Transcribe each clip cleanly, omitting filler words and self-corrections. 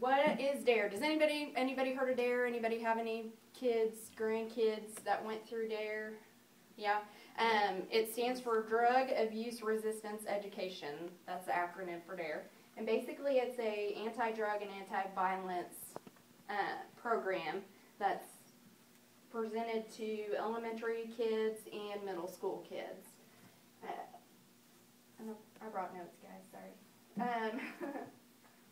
what is DARE? Does anybody heard of DARE? Anybody have any kids, grandkids that went through DARE? Yeah. It stands for Drug Abuse Resistance Education. That's the acronym for DARE. And basically it's a anti-drug and anti-violence program that's presented to elementary kids and middle school kids. I brought notes, guys, sorry.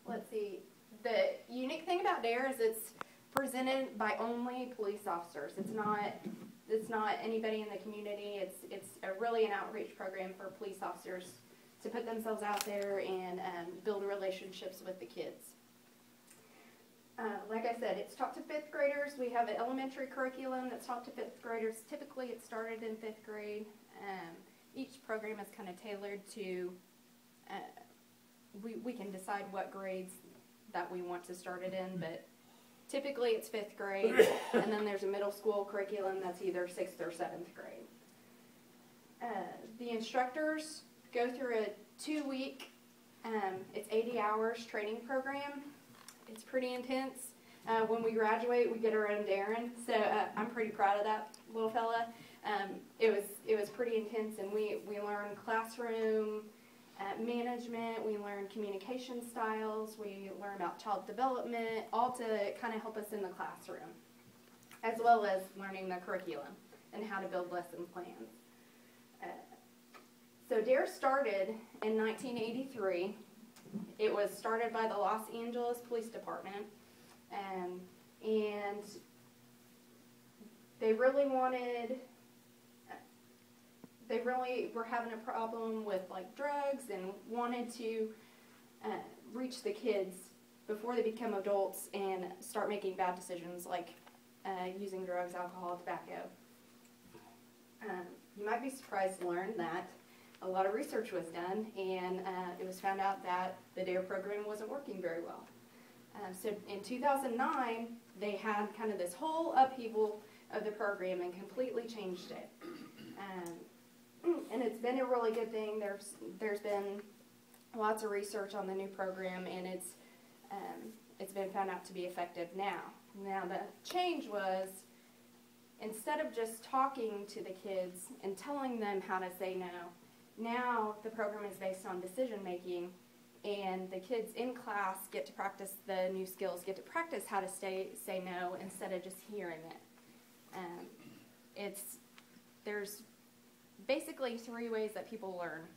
Let's see. The unique thing about DARE is it's presented by only police officers. It's not anybody in the community. It's really an outreach program for police officers to put themselves out there and build relationships with the kids. Like I said, it's taught to 5th graders. We have an elementary curriculum that's taught to 5th graders. Typically it started in 5th grade. Each program is kind of tailored to, we can decide what grades that we want to start it in, but typically it's 5th grade, and then there's a middle school curriculum that's either 6th or 7th grade. The instructors go through a 2-week, it's 80 hours training program. It's pretty intense. When we graduate, we get our own Darren, so I'm pretty proud of that little fella. It was pretty intense, and we learned classroom management, we learn communication styles, we learn about child development, all to kind of help us in the classroom, as well as learning the curriculum and how to build lesson plans. So DARE started in 1983. It was started by the Los Angeles Police Department, and they really were having a problem with like drugs and wanted to reach the kids before they become adults and start making bad decisions like using drugs, alcohol, tobacco. You might be surprised to learn that a lot of research was done, and it was found out that the DARE program wasn't working very well. So in 2009, they had kind of this whole upheaval of the program and completely changed it. And it's been a really good thing. There's been lots of research on the new program, and it's been found out to be effective now. Now the change was, instead of just talking to the kids and telling them how to say no, now the program is based on decision making, and the kids in class get to practice the new skills, get to practice how to say no instead of just hearing it. There's basically 3 ways that people learn: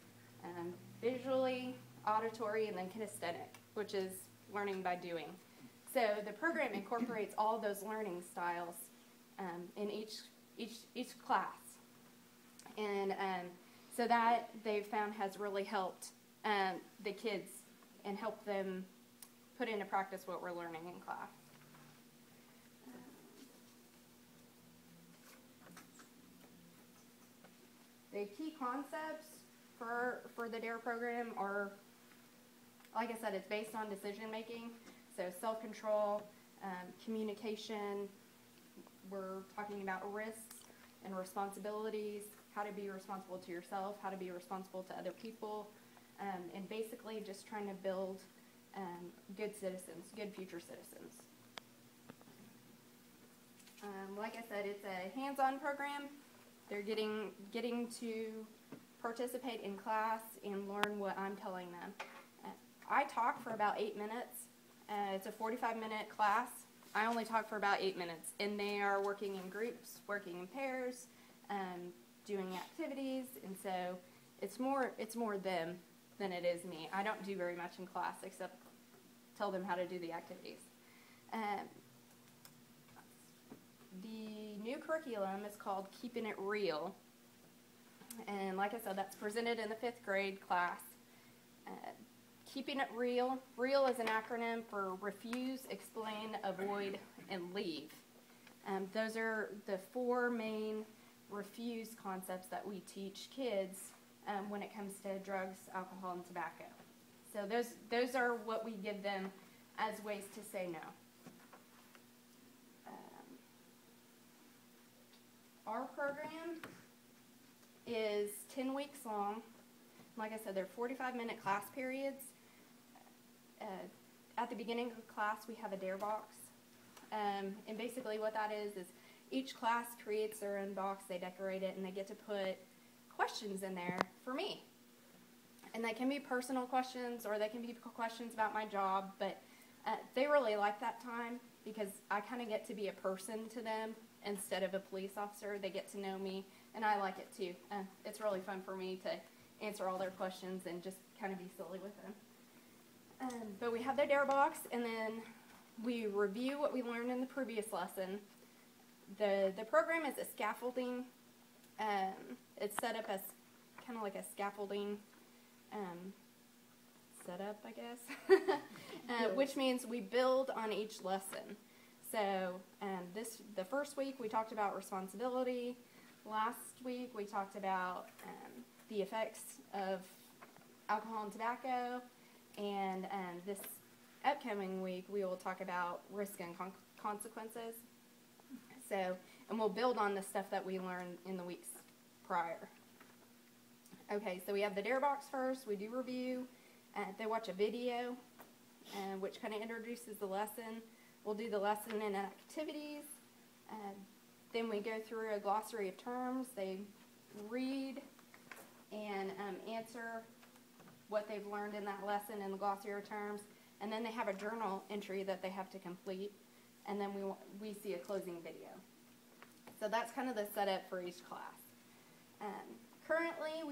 visually, auditory, and then kinesthetic, which is learning by doing. So the program incorporates all those learning styles in each class, and so that they've found has really helped the kids and helped them put into practice what we're learning in class. The key concepts for the DARE program are, like I said, it's based on decision making, so self-control, communication. We're talking about risks and responsibilities, how to be responsible to yourself, how to be responsible to other people, and basically just trying to build good citizens, good future citizens. Like I said, it's a hands-on program. They're getting to participate in class and learn what I'm telling them. I talk for about 8 minutes. It's a 45-minute class. I only talk for about 8 minutes, and they are working in groups, working in pairs, doing activities, and so it's more them than it is me. I don't do very much in class except tell them how to do the activities. The new curriculum is called Keeping It Real, and like I said, that's presented in the 5th grade class. Keeping It Real. REAL is an acronym for refuse, explain, avoid, and leave. Those are the 4 main refuse concepts that we teach kids when it comes to drugs, alcohol, and tobacco. So those are what we give them as ways to say no. Our program is 10 weeks long. Like I said, they're 45-minute class periods. At the beginning of the class, we have a dare box. And basically what that is each class creates their own box, they decorate it, and they get to put questions in there for me. And they can be personal questions, or they can be questions about my job, but they really like that time because I kind of get to be a person to them instead of a police officer. They get to know me, and I like it too. It's really fun for me to answer all their questions and just kind of be silly with them. But we have their dare box, and then we review what we learned in the previous lesson. The program is a scaffolding. It's set up as kind of like a scaffolding setup, I guess, which means we build on each lesson. So the first week we talked about responsibility. Last week we talked about the effects of alcohol and tobacco, and this upcoming week we will talk about risk and consequences. So, and we'll build on the stuff that we learned in the weeks prior. Okay, so we have the dare box first. We do review. They watch a video, which kind of introduces the lesson. We'll do the lesson and activities. Then we go through a glossary of terms. They read and answer what they've learned in that lesson in the glossary of terms. And then they have a journal entry that they have to complete. And then we see a closing video. So that's kind of the setup for each class. Currently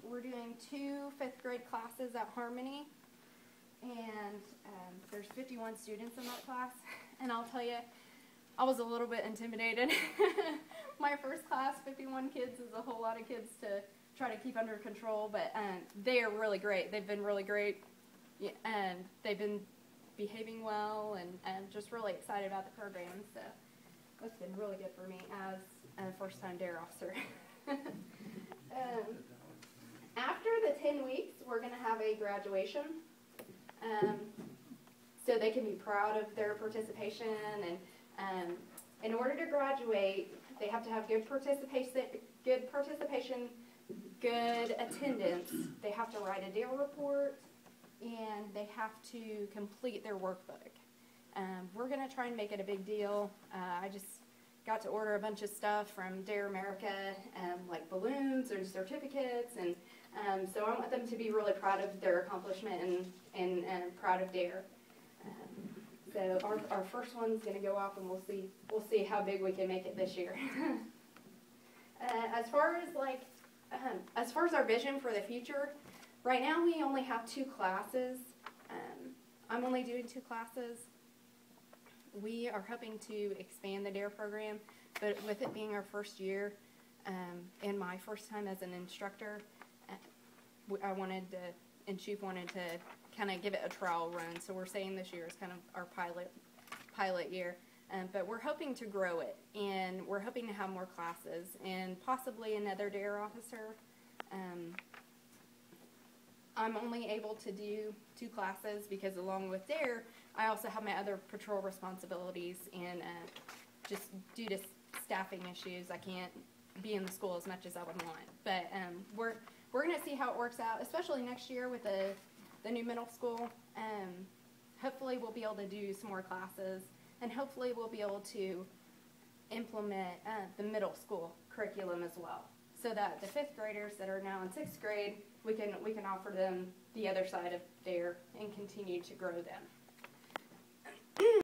we're doing 2 5th grade classes at Harmony, and there's 51 students in that class, and I'll tell you, I was a little bit intimidated. My first class, 51 kids, is a whole lot of kids to try to keep under control, but they are really great. They've been really great, and they've been behaving well, and just really excited about the program, so that's been really good for me as a first-time dare officer. After the 10 weeks, we're going to have a graduation, so they can be proud of their participation, and in order to graduate, they have to have good participation, good attendance. They have to write a dare report, and they have to complete their workbook. We're going to try and make it a big deal. I just got to order a bunch of stuff from Dare America, like balloons or certificates, and so I want them to be really proud of their accomplishment and proud of Dare. So our first one's going to go off, and we'll see how big we can make it this year. As far as our vision for the future, right now we only have 2 classes. I'm only doing 2 classes. We are hoping to expand the DARE program, but with it being our first year and my first time as an instructor, I wanted to, and Chief wanted to kind of give it a trial run. So we're saying this year is kind of our pilot year, but we're hoping to grow it, and we're hoping to have more classes and possibly another DARE officer. I'm only able to do 2 classes because along with DARE, I also have my other patrol responsibilities, and just due to staffing issues, I can't be in the school as much as I would want. But we're going to see how it works out, especially next year with the new middle school. Hopefully we'll be able to do some more classes, and hopefully we'll be able to implement the middle school curriculum as well, so that the 5th graders that are now in 6th grade, we can offer them the other side of DARE and continue to grow them.